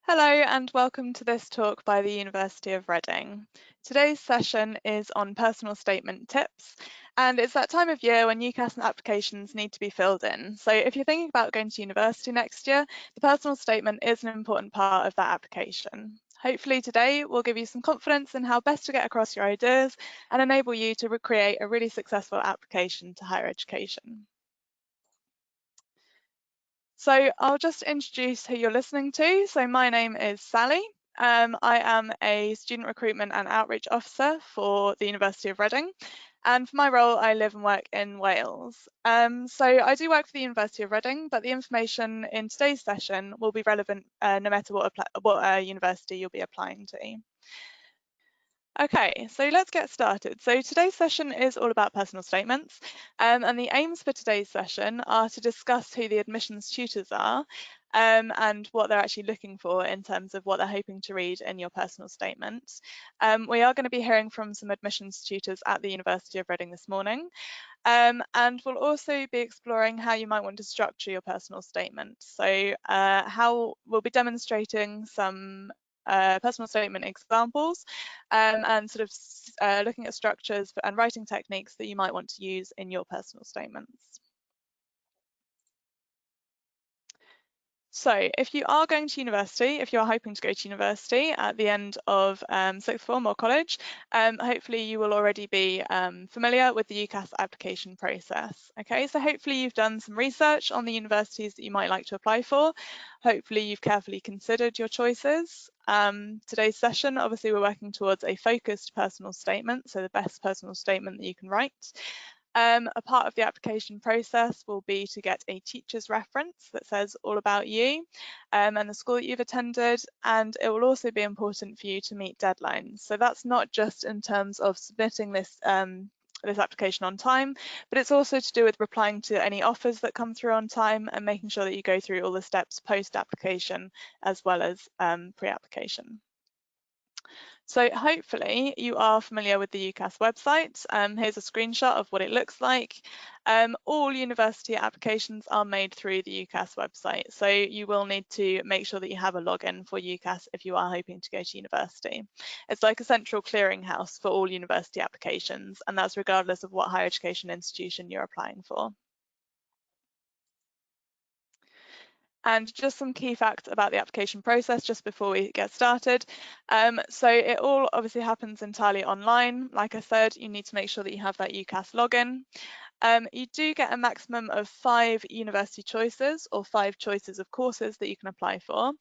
Hello and welcome to this talk by the University of Reading. Today's session is on personal statement tips, and it's that time of year when UCAS applications need to be filled in. So if you're thinking about going to university next year, the personal statement is an important part of that application. Hopefully today will give you some confidence in how best to get across your ideas and enable you to recreate a really successful application to higher education. So I'll just introduce who you're listening to. So my name is Sally. I am a student recruitment and outreach officer for the University of Reading. And for my role, I live and work in Wales. So I do work for the University of Reading, but the information in today's session will be relevant no matter what university you'll be applying to. Okay, so let's get started. So today's session is all about personal statements, and the aims for today's session are to discuss who the admissions tutors are and what they're actually looking for in terms of what they're hoping to read in your personal statement. We are going to be hearing from some admissions tutors at the University of Reading this morning, and we'll also be exploring how you might want to structure your personal statement. So how we'll be demonstrating some personal statement examples and sort of looking at structures and writing techniques that you might want to use in your personal statements. So if you are going to university, if you're hoping to go to university at the end of sixth form or college, hopefully you will already be familiar with the UCAS application process. Okay, so hopefully you've done some research on the universities that you might like to apply for. Hopefully you've carefully considered your choices. Today's session, obviously we're working towards a focused personal statement, so the best personal statement that you can write. A part of the application process will be to get a teacher's reference that says all about you and the school that you've attended, and it will also be important for you to meet deadlines. So that's not just in terms of submitting this this application on time, but it's also to do with replying to any offers that come through on time and making sure that you go through all the steps post-application as well as pre-application. So hopefully you are familiar with the UCAS website. Here's a screenshot of what it looks like. All university applications are made through the UCAS website, so you will need to make sure that you have a login for UCAS if you are hoping to go to university. It's like a central clearinghouse for all university applications, and that's regardless of what higher education institution you're applying for. And just some key facts about the application process just before we get started. So it all obviously happens entirely online. Like I said, you need to make sure that you have that UCAS login. You do get a maximum of 5 university choices or 5 choices of courses that you can apply for.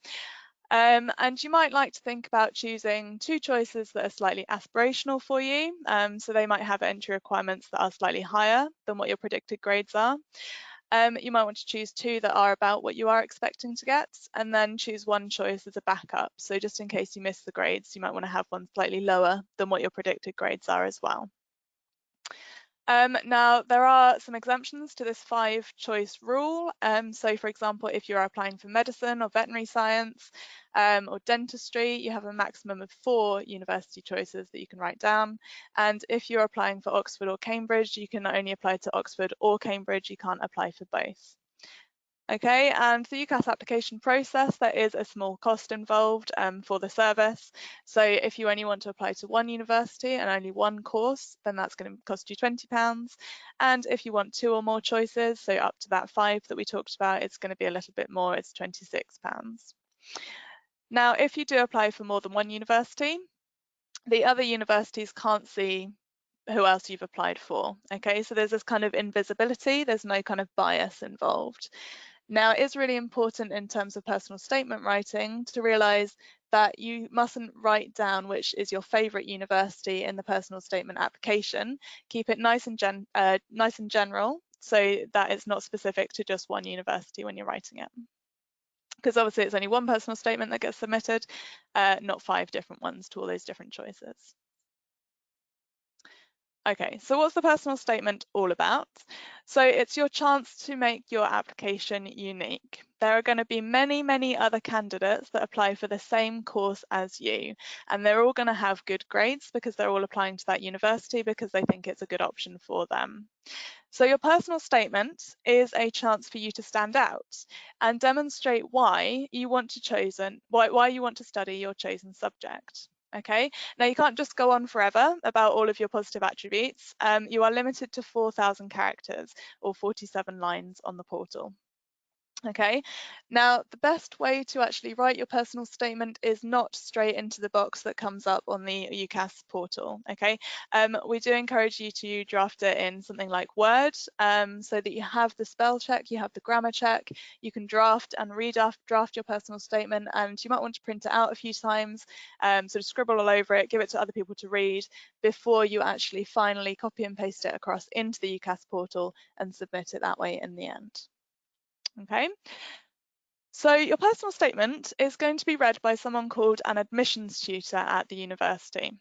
And you might like to think about choosing 2 choices that are slightly aspirational for you. So they might have entry requirements that are slightly higher than what your predicted grades are. You might want to choose 2 that are about what you are expecting to get, and then choose 1 choice as a backup. So just in case you miss the grades, you might want to have one slightly lower than what your predicted grades are as well. Now, there are some exemptions to this 5-choice rule. So, for example, if you're applying for medicine or veterinary science or dentistry, you have a maximum of 4 university choices that you can write down. And if you're applying for Oxford or Cambridge, you can only apply to Oxford or Cambridge. You can't apply for both. Okay, and the UCAS application process, there is a small cost involved for the service. So if you only want to apply to 1 university and only 1 course, then that's going to cost you £20. And if you want 2 or more choices, so up to that 5 that we talked about, it's going to be a little bit more, it's £26. Now, if you do apply for more than 1 university, the other universities can't see who else you've applied for. Okay, so there's this kind of invisibility, there's no kind of bias involved. Now, it is really important in terms of personal statement writing to realise that you mustn't write down which is your favourite university in the personal statement application. Keep it nice and general so that it's not specific to just 1 university when you're writing it. Because obviously it's only 1 personal statement that gets submitted, not 5 different ones to all those different choices. Okay, so what's the personal statement all about? So it's your chance to make your application unique. There are going to be many, many other candidates that apply for the same course as you, and they're all going to have good grades because they're all applying to that university because they think it's a good option for them. So your personal statement is a chance for you to stand out and demonstrate why you want to study your chosen subject. Okay, now you can't just go on forever about all of your positive attributes. You are limited to 4,000 characters or 47 lines on the portal. Okay, now the best way to actually write your personal statement is not straight into the box that comes up on the UCAS portal. Okay, we do encourage you to draft it in something like Word, so that you have the spell check, you have the grammar check, you can draft and draft your personal statement, and you might want to print it out a few times, sort of scribble all over it, give it to other people to read before you actually finally copy and paste it across into the UCAS portal and submit it that way in the end. Okay, so your personal statement is going to be read by someone called an admissions tutor at the university,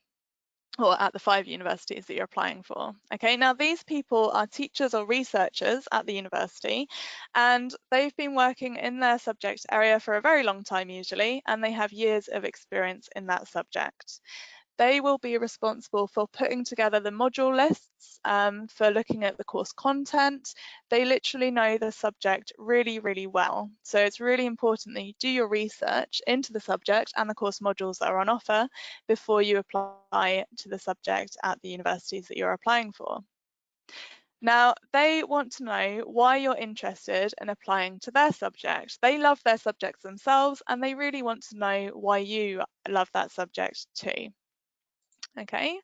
or at the 5 universities that you're applying for. Okay, now these people are teachers or researchers at the university, and they've been working in their subject area for a very long time usually, and they have years of experience in that subject. They will be responsible for putting together the module lists, for looking at the course content. They literally know the subject really, really well. So it's really important that you do your research into the subject and the course modules that are on offer before you apply to the subject at the universities that you're applying for. Now, they want to know why you're interested in applying to their subject. They love their subjects themselves, and they really want to know why you love that subject too. Okay,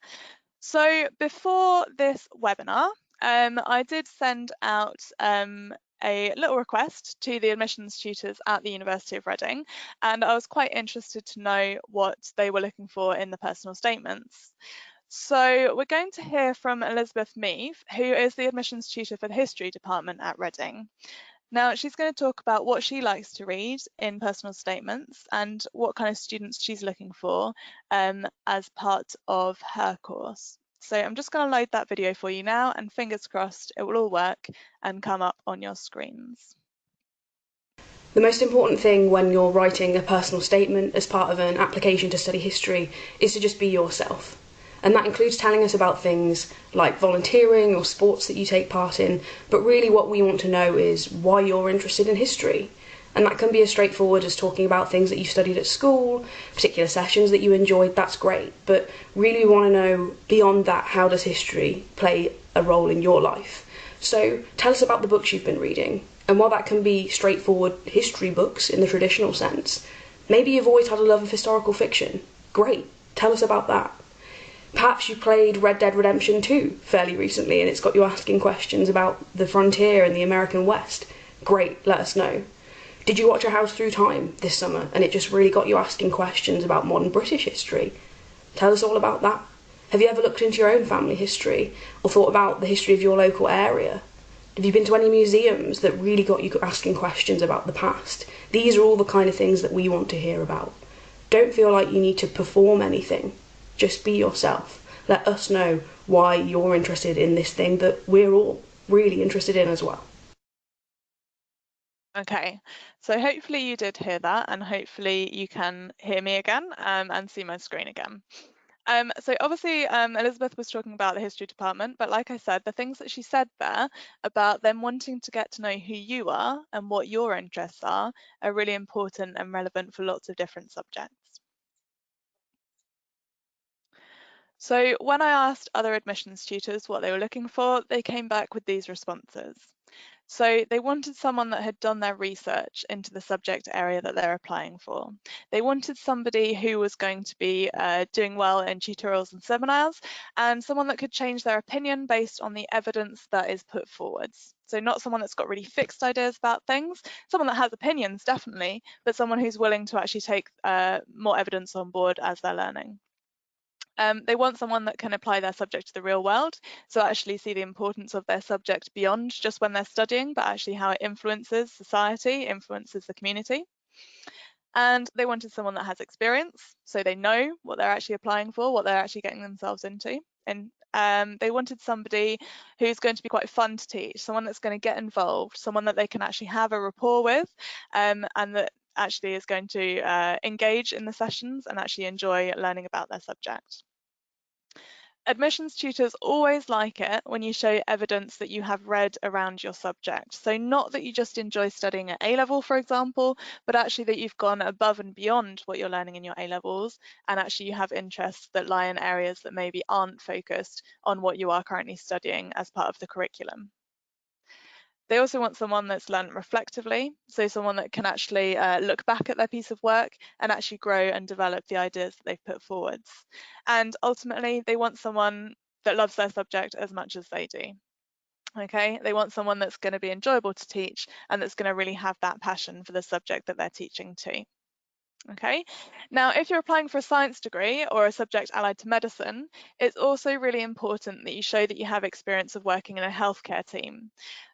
so before this webinar, I did send out a little request to the admissions tutors at the University of Reading, and I was quite interested to know what they were looking for in the personal statements. So we're going to hear from Elizabeth Meave, who is the admissions tutor for the history department at Reading. Now, she's going to talk about what she likes to read in personal statements and what kind of students she's looking for as part of her course. So I'm just going to load that video for you now, and fingers crossed it will all work and come up on your screens. The most important thing when you're writing a personal statement as part of an application to study history is to just be yourself. And that includes telling us about things like volunteering or sports that you take part in, but really what we want to know is why you're interested in history. And that can be as straightforward as talking about things that you studied at school, particular sessions that you enjoyed, that's great. But really we want to know beyond that, how does history play a role in your life? So tell us about the books you've been reading. And while that can be straightforward history books in the traditional sense, maybe you've always had a love of historical fiction. Great, tell us about that. Perhaps you played Red Dead Redemption 2 fairly recently and it's got you asking questions about the frontier and the American West. Great, let us know. Did you watch A House Through Time this summer and it just really got you asking questions about modern British history? Tell us all about that. Have you ever looked into your own family history or thought about the history of your local area? Have you been to any museums that really got you asking questions about the past? These are all the kind of things that we want to hear about. Don't feel like you need to perform anything. Just be yourself. Let us know why you're interested in this thing that we're all really interested in as well. Okay, so hopefully you did hear that, and hopefully you can hear me again and see my screen again. So obviously Elizabeth was talking about the history department, but like I said, the things that she said there about them wanting to get to know who you are and what your interests are really important and relevant for lots of different subjects. So when I asked other admissions tutors what they were looking for, they came back with these responses. So they wanted someone that had done their research into the subject area that they're applying for. They wanted somebody who was going to be doing well in tutorials and seminars, and someone that could change their opinion based on the evidence that is put forwards. So not someone that's got really fixed ideas about things, someone that has opinions, definitely, but someone who's willing to actually take more evidence on board as they're learning. They want someone that can apply their subject to the real world, so actually see the importance of their subject beyond just when they're studying, but actually how it influences society, influences the community. And they wanted someone that has experience, so they know what they're actually applying for, what they're actually getting themselves into. And They wanted somebody who's going to be quite fun to teach, someone that's going to get involved, someone that they can actually have a rapport with, and that actually is going to engage in the sessions and actually enjoy learning about their subject. Admissions tutors always like it when you show evidence that you have read around your subject. So not that you just enjoy studying at A-level, for example, but actually that you've gone above and beyond what you're learning in your A-levels, and actually you have interests that lie in areas that maybe aren't focused on what you are currently studying as part of the curriculum. They also want someone that's learned reflectively, so someone that can actually look back at their piece of work and actually grow and develop the ideas that they've put forwards. And ultimately, they want someone that loves their subject as much as they do. Okay, they want someone that's going to be enjoyable to teach and that's going to really have that passion for the subject that they're teaching too. Okay, now if you're applying for a science degree or a subject allied to medicine, it's also really important that you show that you have experience of working in a healthcare team.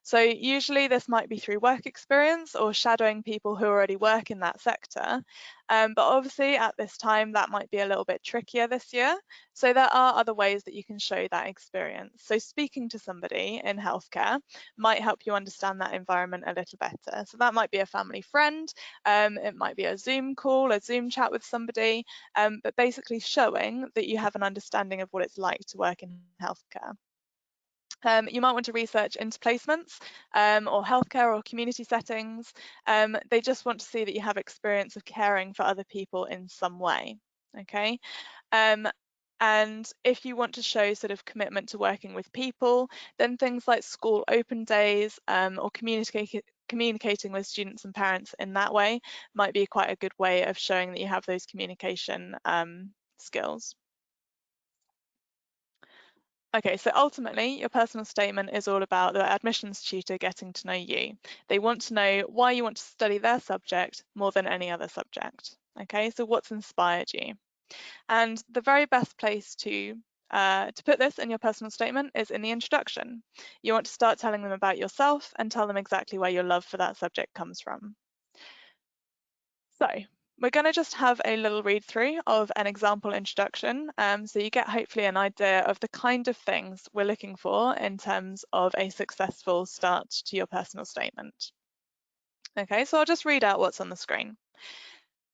So usually this might be through work experience or shadowing people who already work in that sector. But obviously at this time that might be a little bit trickier this year. So there are other ways that you can show that experience. So speaking to somebody in healthcare might help you understand that environment a little better. So that might be a family friend, it might be a Zoom call, a Zoom chat with somebody, but basically showing that you have an understanding of what it's like to work in healthcare. You might want to research into placements or healthcare or community settings. They just want to see that you have experience of caring for other people in some way. Okay. And if you want to show sort of commitment to working with people, then things like school open days or communicating with students and parents in that way might be quite a good way of showing that you have those communication skills. Okay, so ultimately your personal statement is all about the admissions tutor getting to know you. They want to know why you want to study their subject more than any other subject. Okay, so what's inspired you? And the very best place to put this in your personal statement is in the introduction. You want to start telling them about yourself and tell them exactly where your love for that subject comes from. So we're going to just have a little read through of an example introduction, so you get hopefully an idea of the kind of things we're looking for in terms of a successful start to your personal statement. Okay, so I'll just read out what's on the screen.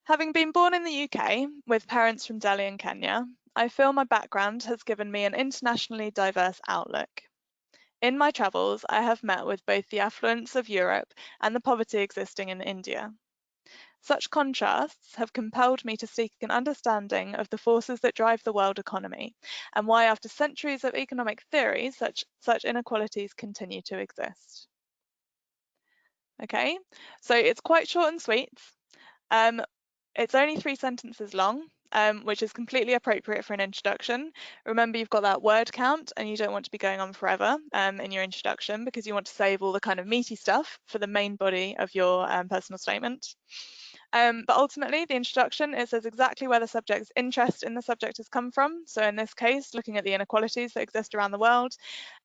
Having been born in the UK with parents from Delhi and Kenya, I feel my background has given me an internationally diverse outlook. In my travels, I have met with both the affluence of Europe and the poverty existing in India. Such contrasts have compelled me to seek an understanding of the forces that drive the world economy and why, after centuries of economic theory, such inequalities continue to exist. Okay, so it's quite short and sweet. It's only 3 sentences long, which is completely appropriate for an introduction. Remember, you've got that word count and you don't want to be going on forever in your introduction because you want to save all the kind of meaty stuff for the main body of your personal statement. But ultimately, the introduction, it says exactly where the subject's interest in the subject has come from. So in this case, looking at the inequalities that exist around the world.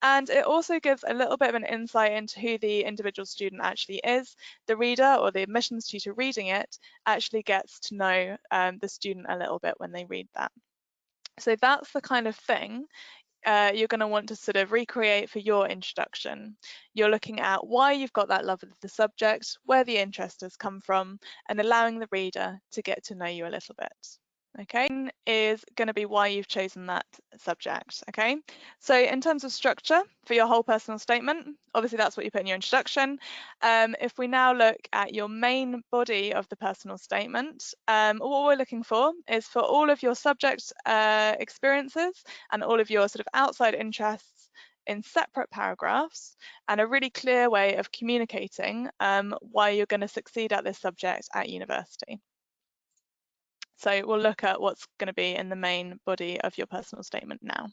And it also gives a little bit of an insight into who the individual student actually is. The reader or the admissions tutor reading it actually gets to know the student a little bit when they read that. So that's the kind of thing you're going to want to sort of recreate for your introduction. You're looking at why you've got that love of the subject, where the interest has come from, and allowing the reader to get to know you a little bit. Okay, is going to be why you've chosen that subject. Okay, so in terms of structure for your whole personal statement, obviously that's what you put in your introduction. If we now look at your main body of the personal statement, what we're looking for is for all of your subject experiences and all of your sort of outside interests in separate paragraphs and a really clear way of communicating why you're going to succeed at this subject at university. So we'll look at what's going to be in the main body of your personal statement now.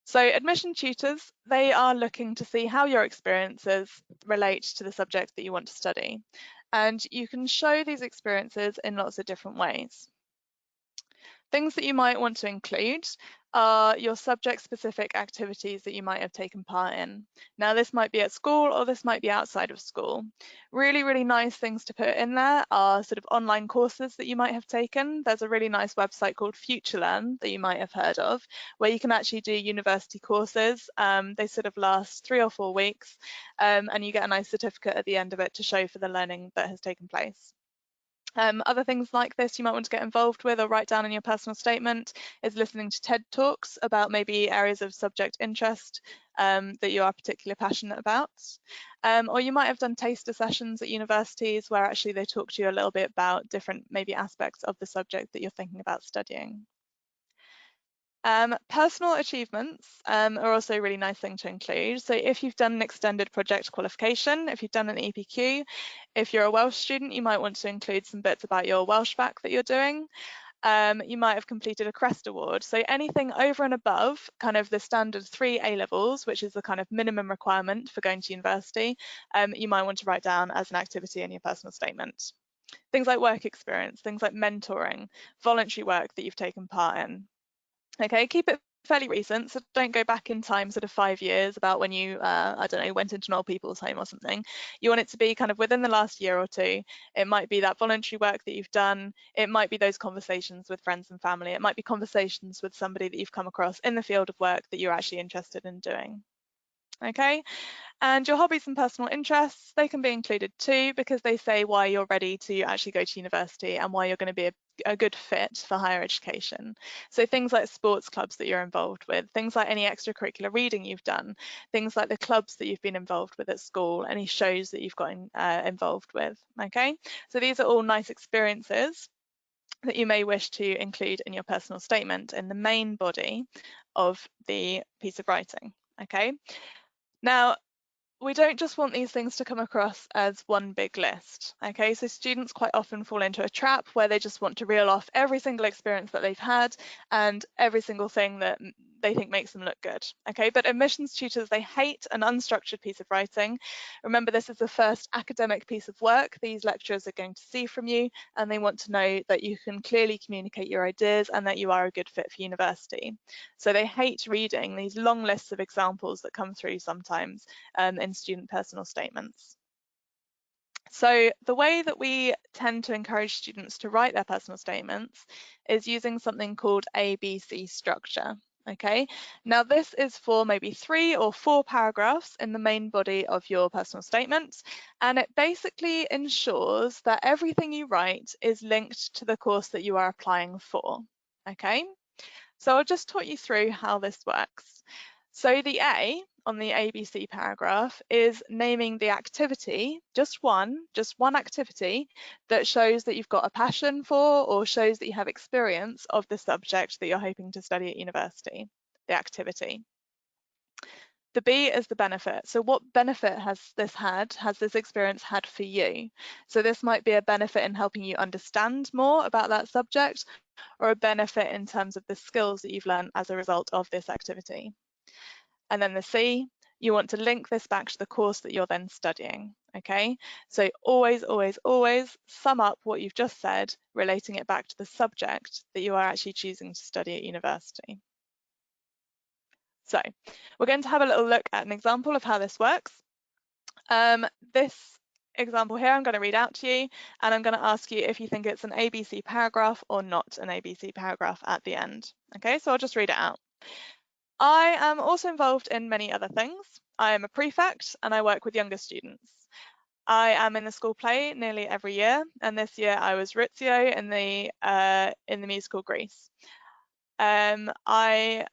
So admission tutors, they are looking to see how your experiences relate to the subject that you want to study. And you can show these experiences in lots of different ways. Things that you might want to include are your subject-specific activities that you might have taken part in. Now, this might be at school or this might be outside of school. Really, really nice things to put in there are sort of online courses that you might have taken. There's a really nice website called FutureLearn that you might have heard of, where you can actually do university courses. They sort of last 3 or 4 weeks, and you get a nice certificate at the end of it to show for the learning that has taken place. Other things like this you might want to get involved with or write down in your personal statement is listening to TED Talks about maybe areas of subject interest that you are particularly passionate about. Or you might have done taster sessions at universities where actually they talk to you a little bit about different maybe aspects of the subject that you're thinking about studying. Personal achievements are also a really nice thing to include. So if you've done an extended project qualification, if you've done an EPQ, if you're a Welsh student, you might want to include some bits about your Welsh bac that you're doing. You might have completed a CREST award. So anything over and above kind of the standard 3 A-levels, which is the kind of minimum requirement for going to university, you might want to write down as an activity in your personal statement. Things like work experience, things like mentoring, voluntary work that you've taken part in. Okay, keep it fairly recent, so don't go back in time sort of 5 years about when you, I don't know, went into an old people's home or something. You want it to be kind of within the last year or two. It might be that voluntary work that you've done. It might be those conversations with friends and family. It might be conversations with somebody that you've come across in the field of work that you're actually interested in doing. Okay, and your hobbies and personal interests, they can be included too, because they say why you're ready to actually go to university and why you're going to be a good fit for higher education. So things like sports clubs that you're involved with, things like any extracurricular reading you've done, things like the clubs that you've been involved with at school, any shows that you've got involved with. Okay, so these are all nice experiences that you may wish to include in your personal statement in the main body of the piece of writing. Okay, now we don't just want these things to come across as one big list. Okay, so students quite often fall into a trap where they just want to reel off every single experience that they've had and every single thing that they think makes them look good. Okay, but admissions tutors, they hate an unstructured piece of writing. Remember, this is the first academic piece of work these lecturers are going to see from you, and they want to know that you can clearly communicate your ideas and that you are a good fit for university. So they hate reading these long lists of examples that come through sometimes in student personal statements. So the way that we tend to encourage students to write their personal statements is using something called ABC structure. Okay, now this is for maybe 3 or 4 paragraphs in the main body of your personal statement, and it basically ensures that everything you write is linked to the course that you are applying for. Okay, so I'll just talk you through how this works. So the A on the ABC paragraph is naming the activity, just one activity that shows that you've got a passion for or shows that you have experience of the subject that you're hoping to study at university, the activity. The B is the benefit. So what benefit has this experience had for you? So this might be a benefit in helping you understand more about that subject, or a benefit in terms of the skills that you've learned as a result of this activity. And then the C, you want to link this back to the course that you're then studying, okay? So always, always, always sum up what you've just said, relating it back to the subject that you are actually choosing to study at university. So we're going to have a little look at an example of how this works. This example here I'm going to read out to you, and I'm going to ask you if you think it's an ABC paragraph or not an ABC paragraph at the end. Okay, so I'll just read it out. I am also involved in many other things. I am a prefect and I work with younger students. I am in the school play nearly every year, and this year I was Rizzio in the musical Grease. I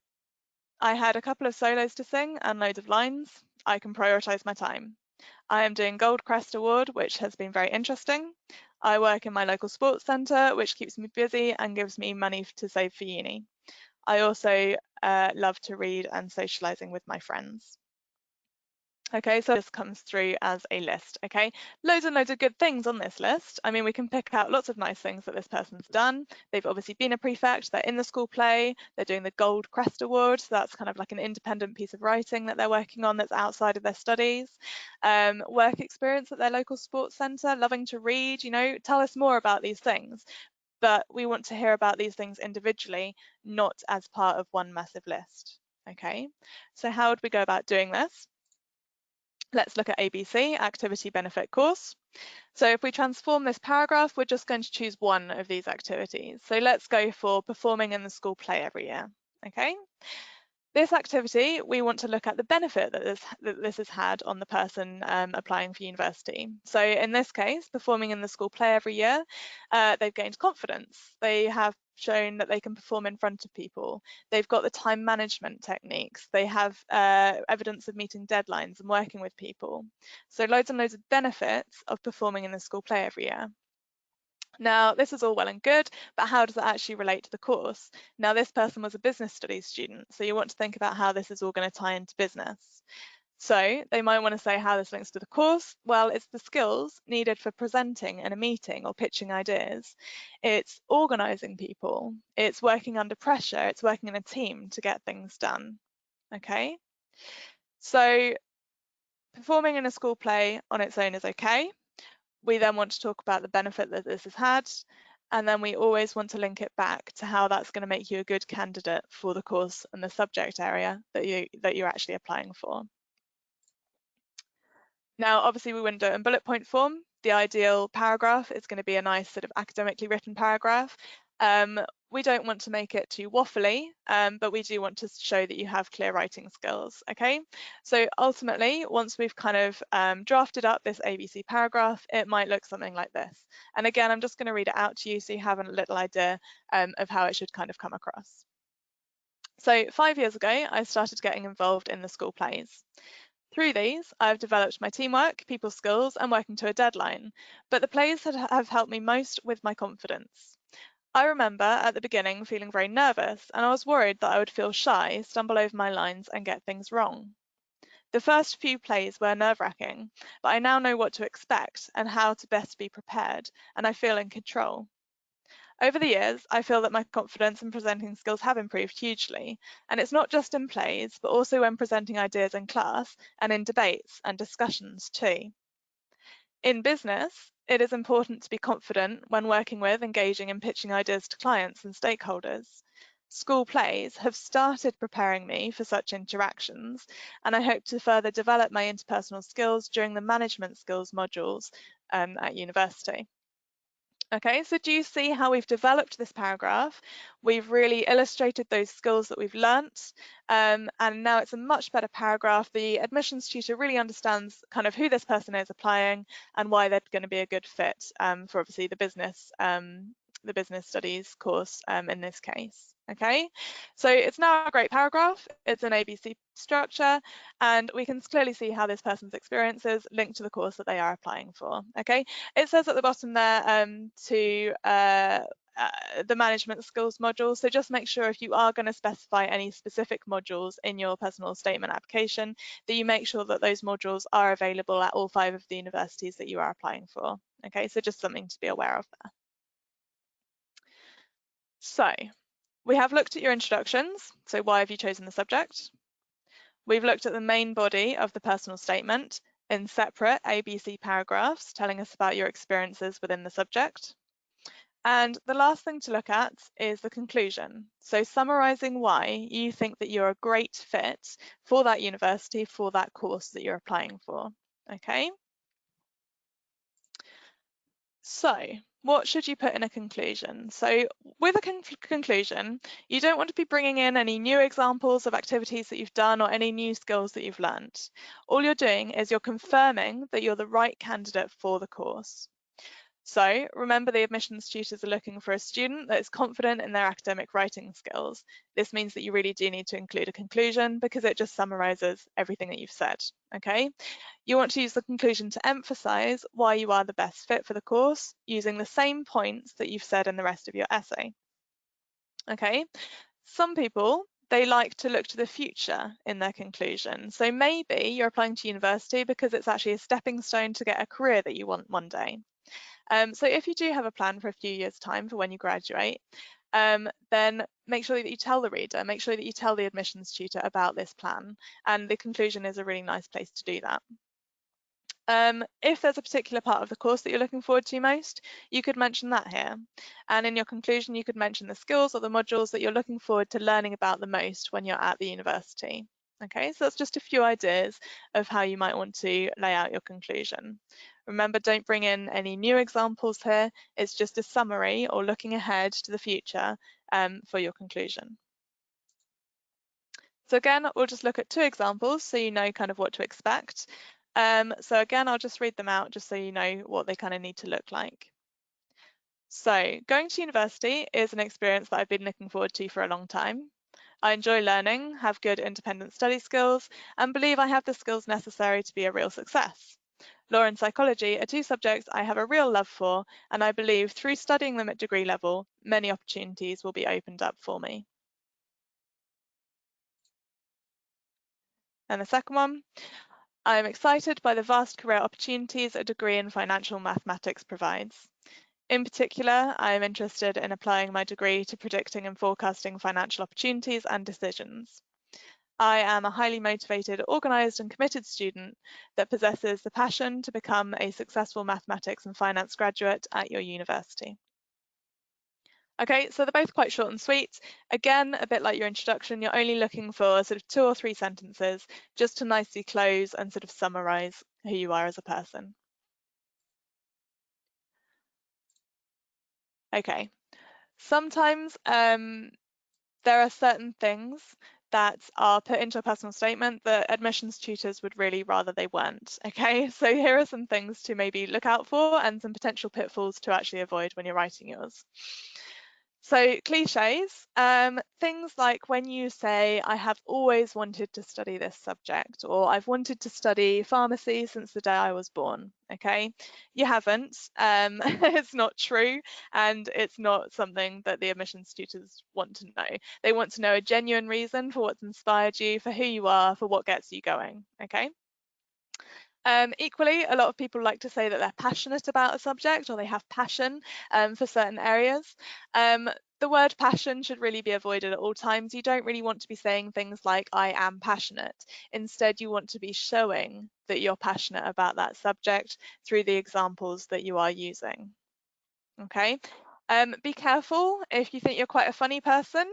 had a couple of solos to sing and loads of lines. I can prioritise my time. I am doing Gold Crest Award, which has been very interesting. I work in my local sports centre, which keeps me busy and gives me money to save for uni. I also love to read and socialising with my friends. Okay, so this comes through as a list, okay? Loads and loads of good things on this list. I mean, we can pick out lots of nice things that this person's done. They've obviously been a prefect, they're in the school play, they're doing the Gold Crest Award, so that's kind of like an independent piece of writing that they're working on that's outside of their studies. Work experience at their local sports centre, loving to read, you know, tell us more about these things. but we want to hear about these things individually, not as part of one massive list. Okay, so how would we go about doing this? Let's look at ABC, activity, benefit, course. So if we transform this paragraph, we're just going to choose one of these activities. So let's go for performing in the school play every year. Okay. This activity, we want to look at the benefit that this has had on the person applying for university. So in this case, performing in the school play every year, they've gained confidence. They have shown that they can perform in front of people. They've got the time management techniques. They have evidence of meeting deadlines and working with people. So loads and loads of benefits of performing in the school play every year. Now, this is all well and good, but how does that actually relate to the course? Now, this person was a business studies student, so you want to think about how this is all going to tie into business. So they might want to say how this links to the course. Well, it's the skills needed for presenting in a meeting or pitching ideas. It's organising people. It's working under pressure. It's working in a team to get things done. Okay. So performing in a school play on its own is okay. We then want to talk about the benefit that this has had, and then we always want to link it back to how that's going to make you a good candidate for the course and the subject area that you're actually applying for. Now, obviously, we wouldn't do it in bullet point form. The ideal paragraph is going to be a nice sort of academically written paragraph. We don't want to make it too waffly, but we do want to show that you have clear writing skills, okay? So ultimately, once we've kind of drafted up this ABC paragraph, it might look something like this. And again, I'm just going to read it out to you so you have a little idea of how it should kind of come across. So 5 years ago, I started getting involved in the school plays. Through these, I've developed my teamwork, people skills, and working to a deadline, but the plays have helped me most with my confidence. I remember at the beginning feeling very nervous, and I was worried that I would feel shy, stumble over my lines, and get things wrong. The first few plays were nerve-wracking, but I now know what to expect and how to best be prepared, and I feel in control. Over the years, I feel that my confidence and presenting skills have improved hugely, and it's not just in plays, but also when presenting ideas in class and in debates and discussions too. In business, it is important to be confident when working with, engaging and pitching ideas to clients and stakeholders. School plays have started preparing me for such interactions, and I hope to further develop my interpersonal skills during the management skills modules at university. Okay, so do you see how we've developed this paragraph? We've really illustrated those skills that we've learnt, and now it's a much better paragraph. The admissions tutor really understands kind of who this person is applying and why they're going to be a good fit for obviously the business studies course in this case. Okay, so it's now a great paragraph. It's an ABC structure, and we can clearly see how this person's experiences link to the course that they are applying for. Okay, it says at the bottom there the management skills module. So just make sure if you are going to specify any specific modules in your personal statement application, that you make sure that those modules are available at all 5 of the universities that you are applying for. Okay, so just something to be aware of there. So we have looked at your introductions. So why have you chosen the subject? We've looked at the main body of the personal statement in separate ABC paragraphs telling us about your experiences within the subject. And the last thing to look at is the conclusion. So summarising why you think that you're a great fit for that university, for that course that you're applying for. Okay. So what should you put in a conclusion? So with a conclusion, you don't want to be bringing in any new examples of activities that you've done or any new skills that you've learnt. All you're doing is you're confirming that you're the right candidate for the course. So remember, the admissions tutors are looking for a student that is confident in their academic writing skills. This means that you really do need to include a conclusion because it just summarises everything that you've said, okay? You want to use the conclusion to emphasise why you are the best fit for the course using the same points that you've said in the rest of your essay, okay? Some people, they like to look to the future in their conclusion. So maybe you're applying to university because it's actually a stepping stone to get a career that you want one day. So if you do have a plan for a few years' time for when you graduate, then make sure that you tell the reader, make sure that you tell the admissions tutor about this plan, and the conclusion is a really nice place to do that. If there's a particular part of the course that you're looking forward to most, you could mention that here. And in your conclusion, you could mention the skills or the modules that you're looking forward to learning about the most when you're at the university. Okay, so that's just a few ideas of how you might want to lay out your conclusion. Remember, don't bring in any new examples here. It's just a summary or looking ahead to the future for your conclusion. So again, we'll just look at two examples so you know kind of what to expect. So again, I'll just read them out just so you know what they kind of need to look like. So going to university is an experience that I've been looking forward to for a long time. I enjoy learning, have good independent study skills, and believe I have the skills necessary to be a real success. Law and psychology are two subjects I have a real love for, and I believe through studying them at degree level, many opportunities will be opened up for me. And the second one, I am excited by the vast career opportunities a degree in financial mathematics provides. In particular, I am interested in applying my degree to predicting and forecasting financial opportunities and decisions. I am a highly motivated, organised and committed student that possesses the passion to become a successful mathematics and finance graduate at your university. Okay, so they're both quite short and sweet. Again, a bit like your introduction, you're only looking for sort of 2 or 3 sentences just to nicely close and sort of summarise who you are as a person. Okay, sometimes there are certain things that are put into a personal statement that admissions tutors would really rather they weren't. Okay, so here are some things to maybe look out for and some potential pitfalls to actually avoid when you're writing yours. So cliches, things like when you say, I have always wanted to study this subject, or I've wanted to study pharmacy since the day I was born, okay? You haven't, it's not true, and it's not something that the admissions tutors want to know. They want to know a genuine reason for what's inspired you, for who you are, for what gets you going, okay? Equally, a lot of people like to say that they're passionate about a subject or they have passion for certain areas. The word passion should really be avoided at all times. You don't really want to be saying things like, I am passionate. Instead, you want to be showing that you're passionate about that subject through the examples that you are using. Okay. Be careful if you think you're quite a funny person.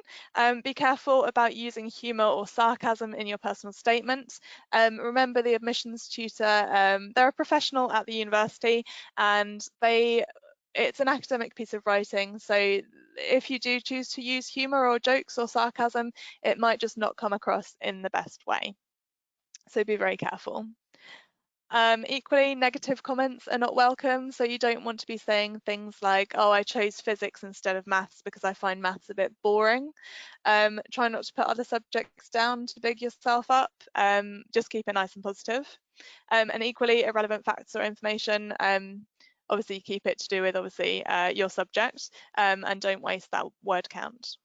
Be careful about using humour or sarcasm in your personal statement. Remember the admissions tutor, they're a professional at the university and it's an academic piece of writing. So if you do choose to use humour or jokes or sarcasm, it might just not come across in the best way. So be very careful. Equally, negative comments are not welcome, so you don't want to be saying things like, oh, I chose physics instead of maths because I find maths a bit boring. Try not to put other subjects down to big yourself up, just keep it nice and positive. And equally, irrelevant facts or information, obviously keep it to do with obviously your subject, and don't waste that word count.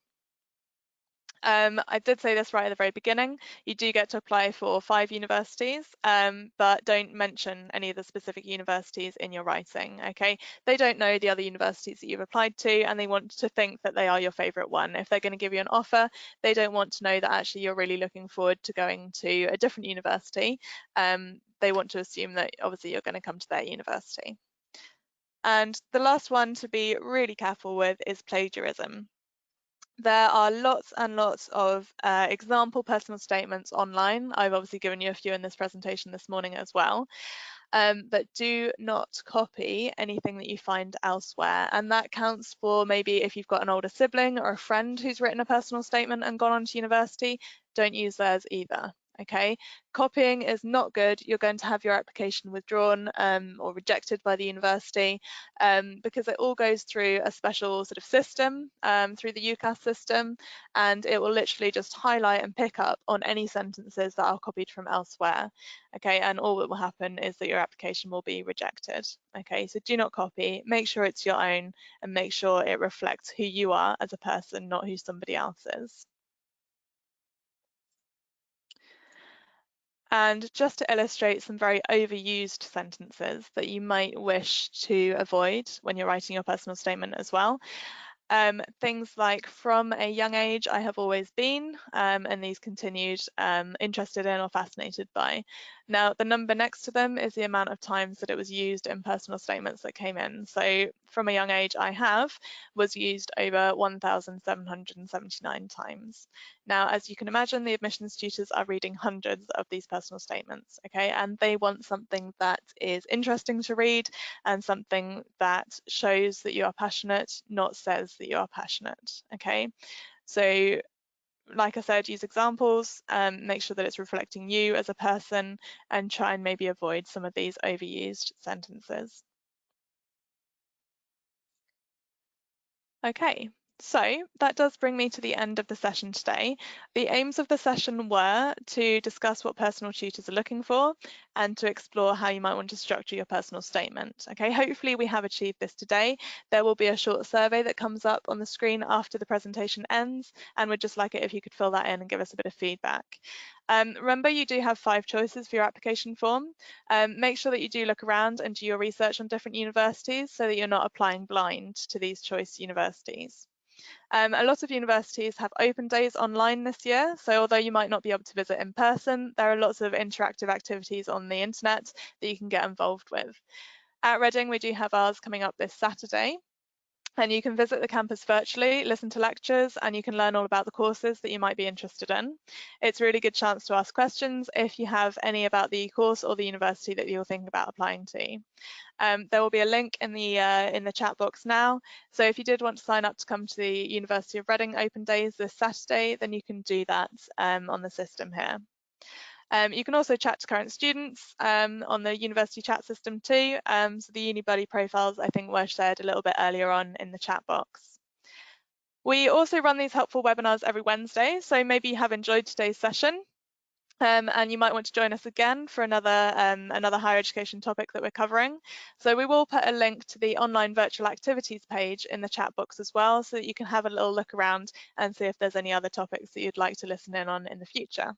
I did say this right at the very beginning. You do get to apply for 5 universities, but don't mention any of the specific universities in your writing, okay? They don't know the other universities that you've applied to and they want to think that they are your favourite one. If they're going to give you an offer, they don't want to know that actually you're really looking forward to going to a different university. They want to assume that obviously you're going to come to their university. And the last one to be really careful with is plagiarism. There are lots and lots of example personal statements online. I've obviously given you a few in this presentation this morning as well. But do not copy anything that you find elsewhere. And that counts for maybe if you've got an older sibling or a friend who's written a personal statement and gone on to university, don't use theirs either. Okay, copying is not good. You're going to have your application withdrawn or rejected by the university because it all goes through a special sort of system through the UCAS system, and it will literally just highlight and pick up on any sentences that are copied from elsewhere. Okay, and all that will happen is that your application will be rejected. Okay, so do not copy, make sure it's your own and make sure it reflects who you are as a person, not who somebody else is. And just to illustrate some very overused sentences that you might wish to avoid when you're writing your personal statement as well. Things like from a young age, I have always been, and these continued, interested in or fascinated by. Now, the number next to them is the amount of times that it was used in personal statements that came in. So from a young age, I have was used over 1,779 times. Now, as you can imagine, the admissions tutors are reading hundreds of these personal statements, okay, and they want something that is interesting to read and something that shows that you are passionate, not says that you are passionate, okay? So like I said, use examples, make sure that it's reflecting you as a person, and try and maybe avoid some of these overused sentences. Okay, so that does bring me to the end of the session today. The aims of the session were to discuss what personal tutors are looking for and to explore how you might want to structure your personal statement. Okay, hopefully we have achieved this today. There will be a short survey that comes up on the screen after the presentation ends, and we'd just like it if you could fill that in and give us a bit of feedback. Remember, you do have 5 choices for your application form. Make sure that you do look around and do your research on different universities so that you're not applying blind to these choice universities. A lot of universities have open days online this year, so although you might not be able to visit in person, there are lots of interactive activities on the internet that you can get involved with. At Reading, we do have ours coming up this Saturday. And you can visit the campus virtually, listen to lectures, and you can learn all about the courses that you might be interested in. It's a really good chance to ask questions if you have any about the course or the university that you're thinking about applying to. There will be a link in the chat box now. So if you did want to sign up to come to the University of Reading Open Days this Saturday, then you can do that on the system here. You can also chat to current students on the university chat system too. So the Uni Buddy profiles, I think, were shared a little bit earlier on in the chat box. We also run these helpful webinars every Wednesday, so maybe you have enjoyed today's session. And you might want to join us again for another higher education topic that we're covering. So we will put a link to the online virtual activities page in the chat box as well, so that you can have a little look around and see if there's any other topics that you'd like to listen in on in the future.